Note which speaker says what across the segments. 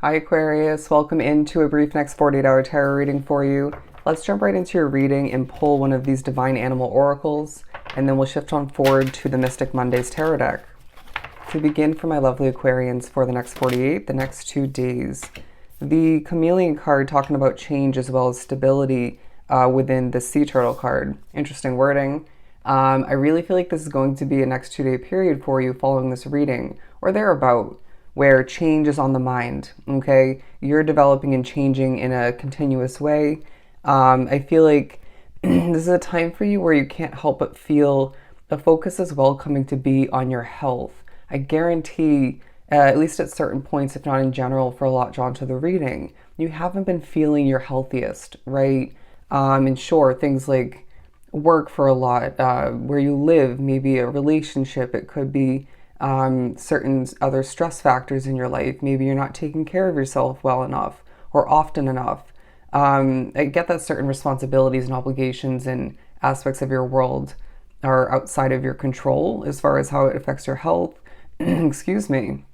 Speaker 1: Hi Aquarius, welcome into a brief next 48-hour tarot reading for you. Let's jump right into your reading and pull one of these divine animal oracles, and then we'll shift on forward to the Mystic Mondays tarot deck. To begin for my lovely Aquarians for the next 48, the next 2 days. The Chameleon card talking about change as well as stability within the Sea Turtle card. Interesting wording. I really feel like this is going to be a next 2-day period for you following this reading, or thereabout, where change is on the mind, okay? You're developing and changing in a continuous way. I feel like this is a time for you where you can't help but feel the focus as well coming to be on your health. I guarantee, at least at certain points, if not in general, for a lot drawn to the reading, you haven't been feeling your healthiest, right? And sure, things like work for a lot, where you live, maybe a relationship, it could be certain other stress factors in your life. Maybe you're not taking care of yourself well enough or often enough. I get that certain responsibilities and obligations and aspects of your world are outside of your control as far as how it affects your health. Excuse me.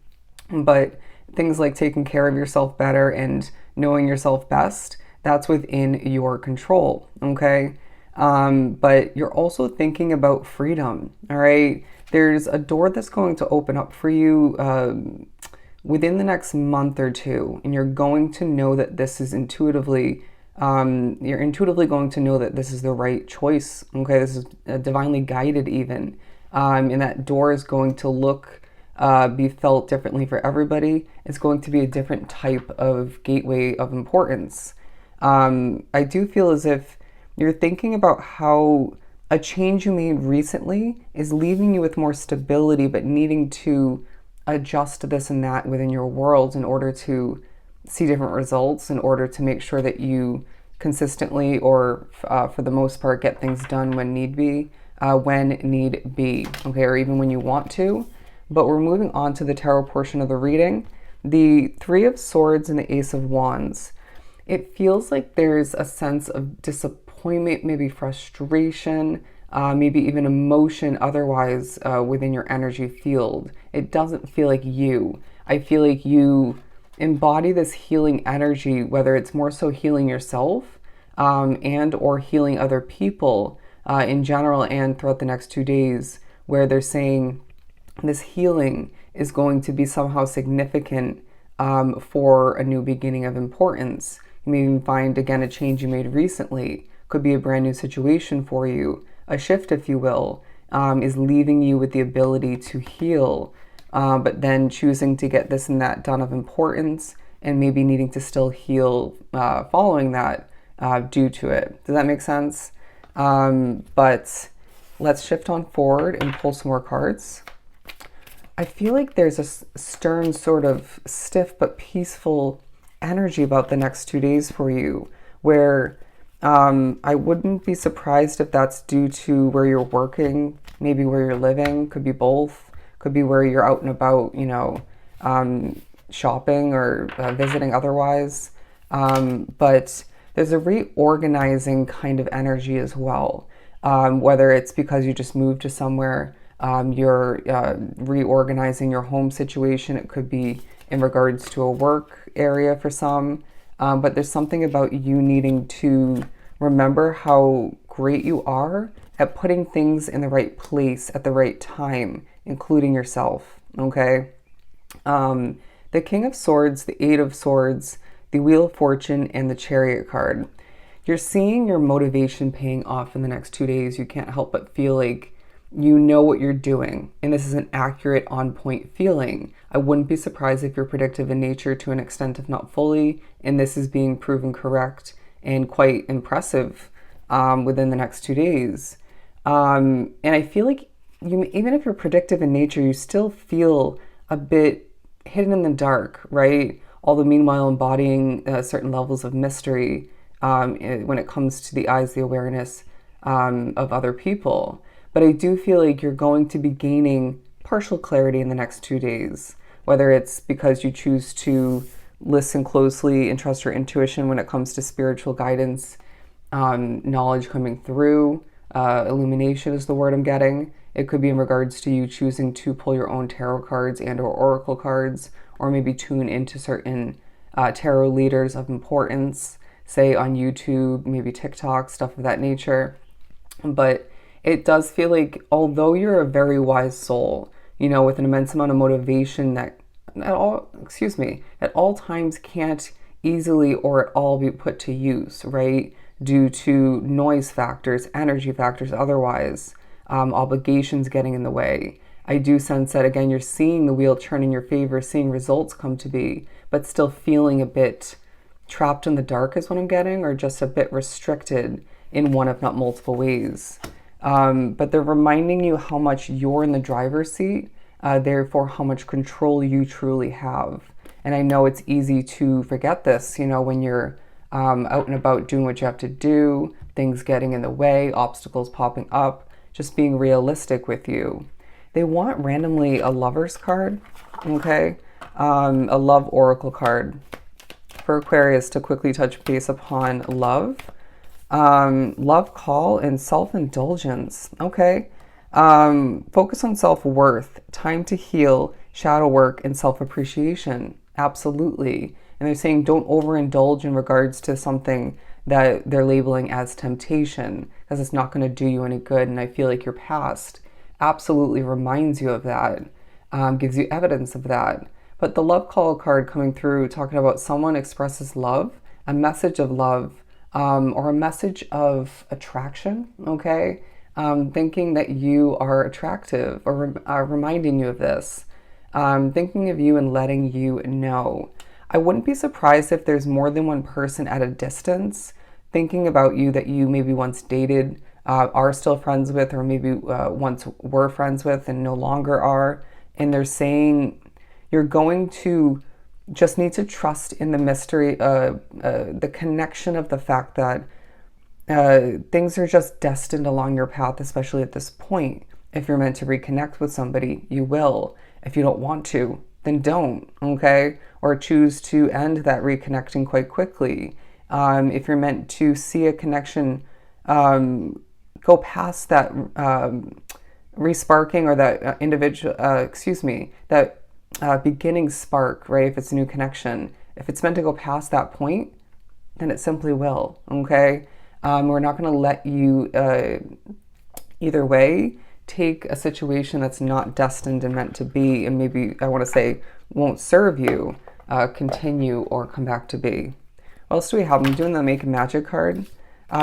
Speaker 1: But things like taking care of yourself better and knowing yourself best, that's within your control, okay? But you're also thinking about freedom, all right? There's a door that's going to open up for you within the next month or two, and you're going to know that this is intuitively, you're intuitively going to know that this is the right choice, okay? This is divinely guided even, and that door is going to be felt differently for everybody. It's going to be a different type of gateway of importance. I do feel as if you're thinking about how a change you made recently is leaving you with more stability, but needing to adjust this and that within your world in order to see different results, in order to make sure that you consistently or for the most part get things done when need be, okay, or even when you want to. But we're moving on to the tarot portion of the reading. The Three of Swords and the Ace of Wands. It feels like there's a sense of disappointment, maybe frustration, maybe even emotion otherwise within your energy field. It doesn't feel like you. I feel like you embody this healing energy, whether it's more so healing yourself and or healing other people in general and throughout the next 2 days, where they're saying this healing is going to be somehow significant for a new beginning of importance. You may even find, again, a change you made recently could be a brand new situation for you. A shift, if you will, is leaving you with the ability to heal, but then choosing to get this and that done of importance and maybe needing to still heal following that due to it. Does that make sense? But let's shift on forward and pull some more cards. I feel like there's a stern, sort of stiff but peaceful energy about the next 2 days for you, where I wouldn't be surprised if that's due to where you're working, maybe where you're living, could be both, could be where you're out and about, shopping or visiting otherwise. But there's a reorganizing kind of energy as well, whether it's because you just moved to somewhere, you're reorganizing your home situation. It could be in regards to a work area for some, but there's something about you needing to remember how great you are at putting things in the right place at the right time, including yourself, okay? The King of Swords, the Eight of Swords, the Wheel of Fortune, and the Chariot card. You're seeing your motivation paying off in the next 2 days. You can't help but feel like you know what you're doing, and this is an accurate, on-point feeling. I wouldn't be surprised if you're predictive in nature to an extent, if not fully, and this is being proven correct and quite impressive within the next 2 days. And I feel like even if you're predictive in nature, you still feel a bit hidden in the dark, right? Although meanwhile embodying certain levels of mystery when it comes to the eyes, the awareness of other people. But I do feel like you're going to be gaining partial clarity in the next 2 days, whether it's because you choose to listen closely and trust your intuition when it comes to spiritual guidance, knowledge coming through, illumination is the word I'm getting. It could be in regards to you choosing to pull your own tarot cards and or oracle cards, or maybe tune into certain tarot leaders of importance, say on YouTube, maybe TikTok, stuff of that nature. But it does feel like, although you're a very wise soul, with an immense amount of motivation that at all times can't easily or at all be put to use, right? Due to noise factors, energy factors, otherwise, obligations getting in the way. I do sense that, again, you're seeing the wheel turn in your favor, seeing results come to be, but still feeling a bit trapped in the dark is what I'm getting, or just a bit restricted in one, if not multiple ways. But they're reminding you how much you're in the driver's seat, therefore how much control you truly have. And I know it's easy to forget this, when you're out and about doing what you have to do, things getting in the way, obstacles popping up, just being realistic with you. They want randomly a lover's card, okay? A love oracle card for Aquarius to quickly touch base upon love. Love call and self-indulgence, okay? Focus on self-worth, time to heal, shadow work, and self-appreciation. Absolutely. And they're saying don't overindulge in regards to something that they're labeling as temptation, because it's not going to do you any good. And I feel like your past absolutely reminds you of that, gives you evidence of that. But the love call card coming through, talking about someone expresses love, a message of love, or a message of attraction, okay? Thinking that you are attractive, or reminding you of this. Thinking of you and letting you know. I wouldn't be surprised if there's more than one person at a distance thinking about you that you maybe once dated, are still friends with, or maybe once were friends with and no longer are. And they're saying you're going to just need to trust in the mystery, the connection of the fact that things are just destined along your path, especially at this point. If you're meant to reconnect with somebody, you will. If you don't want to, then don't, okay? Or choose to end that reconnecting quite quickly. If you're meant to see a connection go past that resparking, or that beginning spark, right? If it's a new connection, if it's meant to go past that point, then it simply will, okay? We're not going to let you, either way, take a situation that's not destined and meant to be, and maybe, I want to say, won't serve you, continue or come back to be. What else do we have? I'm doing the Make a Magic card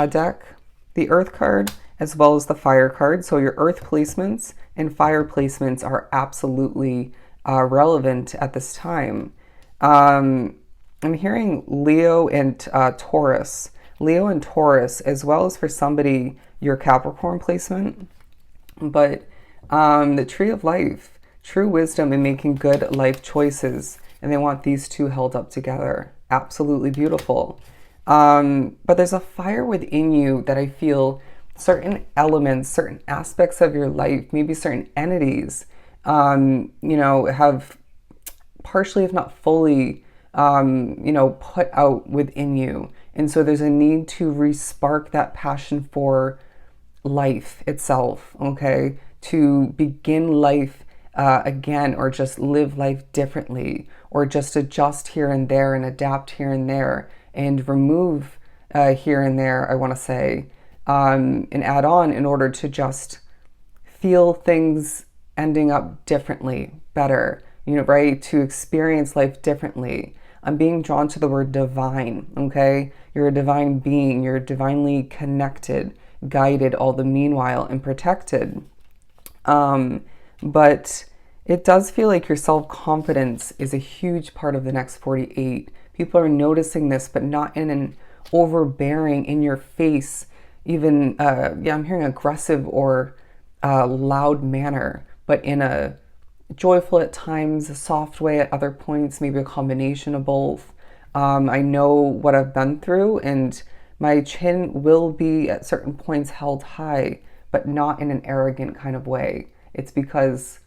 Speaker 1: deck, the Earth card, as well as the Fire card. So your Earth placements and Fire placements are absolutely relevant at this time. I'm hearing Leo and Taurus. Leo and Taurus, as well as for somebody, your Capricorn placement. But the Tree of Life, true wisdom in making good life choices. And they want these two held up together. Absolutely beautiful. But there's a fire within you that I feel certain elements, certain aspects of your life, maybe certain entities, have partially, if not fully, put out within you. And so there's a need to re-spark that passion for life itself, okay? To begin life again, or just live life differently, or just adjust here and there and adapt here and there and remove here and there, I want to say, and add on in order to just feel things ending up differently, better, right? To experience life differently. I'm being drawn to the word divine, okay? You're a divine being. You're divinely connected, guided all the meanwhile, and protected. But it does feel like your self-confidence is a huge part of the next 48. People are noticing this, but not in an overbearing, in your face, even, I'm hearing aggressive or loud manner, but in a joyful at times, a soft way at other points, maybe a combination of both. I know what I've been through, and my chin will be at certain points held high, but not in an arrogant kind of way. It's because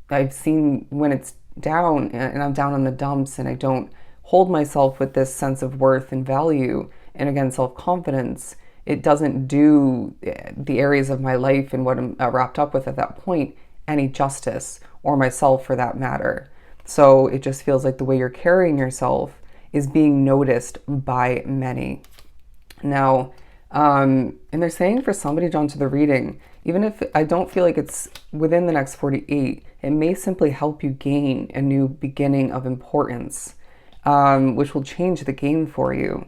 Speaker 1: I've seen when it's down, and I'm down in the dumps, and I don't hold myself with this sense of worth and value, and again, self-confidence, it doesn't do the areas of my life and what I'm wrapped up with at that point any justice, or myself for that matter. So it just feels like the way you're carrying yourself is being noticed by many. Now, and they're saying for somebody drawn to the reading, even if I don't feel like it's within the next 48, it may simply help you gain a new beginning of importance, which will change the game for you.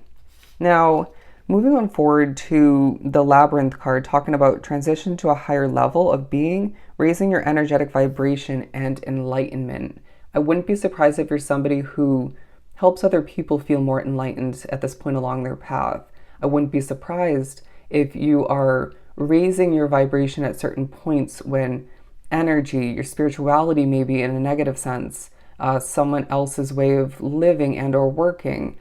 Speaker 1: Now, moving on forward to the Labyrinth card, talking about transition to a higher level of being, raising your energetic vibration and enlightenment. I wouldn't be surprised if you're somebody who helps other people feel more enlightened at this point along their path. I wouldn't be surprised if you are raising your vibration at certain points when energy, your spirituality, maybe in a negative sense, someone else's way of living and or working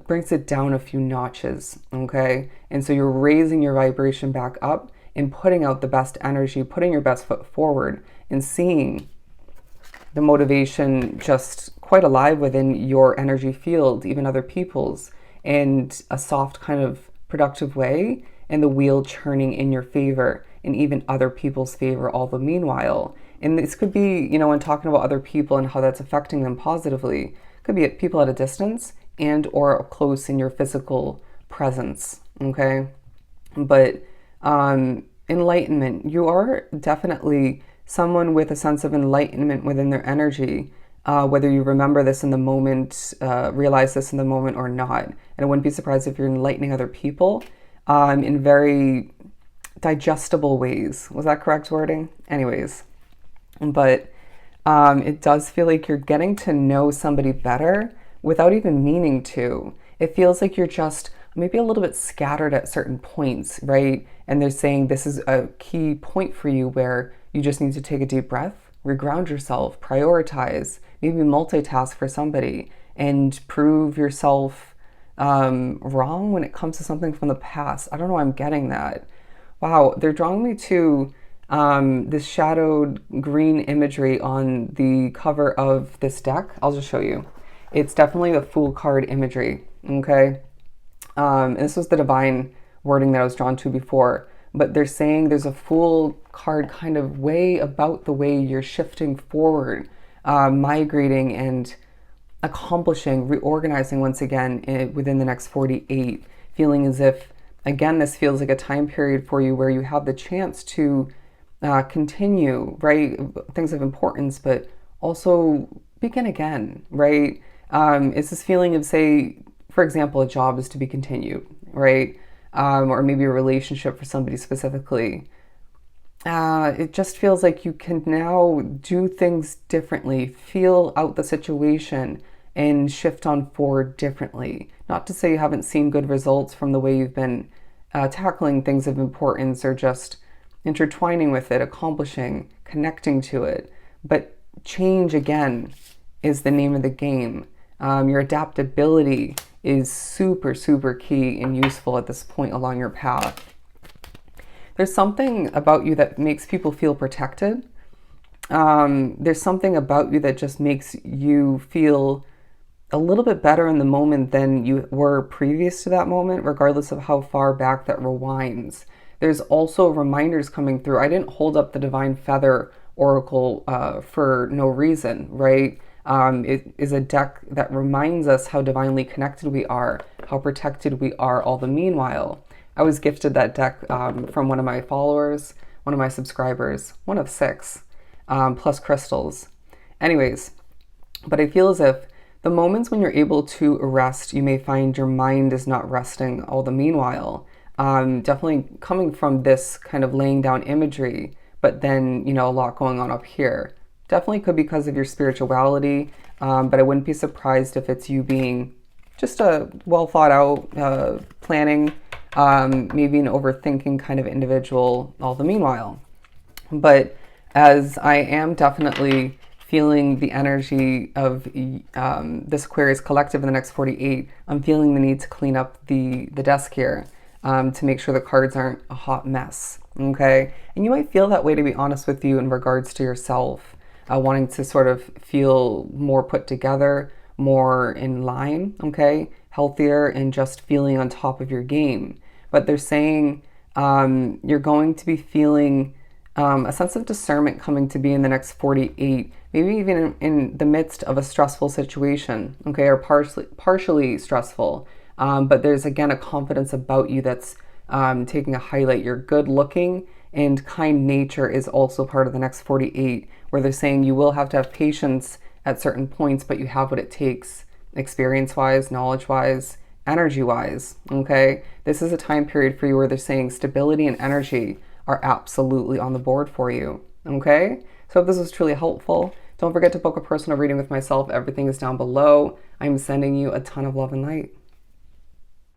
Speaker 1: brings it down a few notches, okay? And so you're raising your vibration back up and putting out the best energy, putting your best foot forward and seeing the motivation just quite alive within your energy field, even other people's, in a soft kind of productive way, and the wheel churning in your favor and even other people's favor all the meanwhile. And this could be, when talking about other people and how that's affecting them positively, could be people at a distance and or close in your physical presence, okay? But enlightenment, you are definitely someone with a sense of enlightenment within their energy, whether you remember this in the moment, realize this in the moment or not. And I wouldn't be surprised if you're enlightening other people in very digestible ways. Was that correct wording? Anyways, but it does feel like you're getting to know somebody better without even meaning to. It feels like you're just maybe a little bit scattered at certain points, right? And they're saying this is a key point for you where you just need to take a deep breath, reground yourself, prioritize, maybe multitask for somebody, and prove yourself wrong when it comes to something from the past. I don't know why I'm getting that. Wow, they're drawing me to this shadowed green imagery on the cover of this deck. I'll just show you. It's definitely the Fool card imagery, okay? And this was the divine wording that I was drawn to before, but they're saying there's a Fool card kind of way about the way you're shifting forward, migrating and accomplishing, reorganizing once again within the next 48, feeling as if, again, this feels like a time period for you where you have the chance to continue, right? Things of importance, but also begin again, right? It's this feeling of, say, for example, a job is to be continued, right? Or maybe a relationship for somebody specifically. It just feels like you can now do things differently, feel out the situation, and shift on forward differently. Not to say you haven't seen good results from the way you've been tackling things of importance or just intertwining with it, accomplishing, connecting to it, but change again is the name of the game. Your adaptability is super, super key and useful at this point along your path. There's something about you that makes people feel protected. There's something about you that just makes you feel a little bit better in the moment than you were previous to that moment, regardless of how far back that rewinds. There's also reminders coming through. I didn't hold up the Divine Feather Oracle for no reason, right? It is a deck that reminds us how divinely connected we are, how protected we are all the meanwhile. I was gifted that deck from one of my followers, one of my subscribers, one of 6, plus crystals. Anyways, but I feel as if the moments when you're able to rest, you may find your mind is not resting all the meanwhile. Definitely coming from this kind of laying down imagery, but then, a lot going on up here. Definitely could be because of your spirituality, but I wouldn't be surprised if it's you being just a well thought out planning, maybe an overthinking kind of individual all the meanwhile. But as I am definitely feeling the energy of this Aquarius collective in the next 48, I'm feeling the need to clean up the desk here to make sure the cards aren't a hot mess, okay? And you might feel that way, to be honest with you, in regards to yourself, wanting to sort of feel more put together, more in line, okay? Healthier and just feeling on top of your game. But they're saying you're going to be feeling A sense of discernment coming to be in the next 48, maybe even in the midst of a stressful situation, okay, or partially stressful. But there's again a confidence about you that's taking a highlight. You're good looking, and kind nature is also part of the next 48, where they're saying you will have to have patience at certain points, but you have what it takes, experience wise, knowledge wise, energy wise. Okay, this is a time period for you where they're saying stability and energy are absolutely on the board for you. Okay, so if this was truly helpful, don't forget to book a personal reading with myself. Everything is down below. I'm sending you a ton of love and light.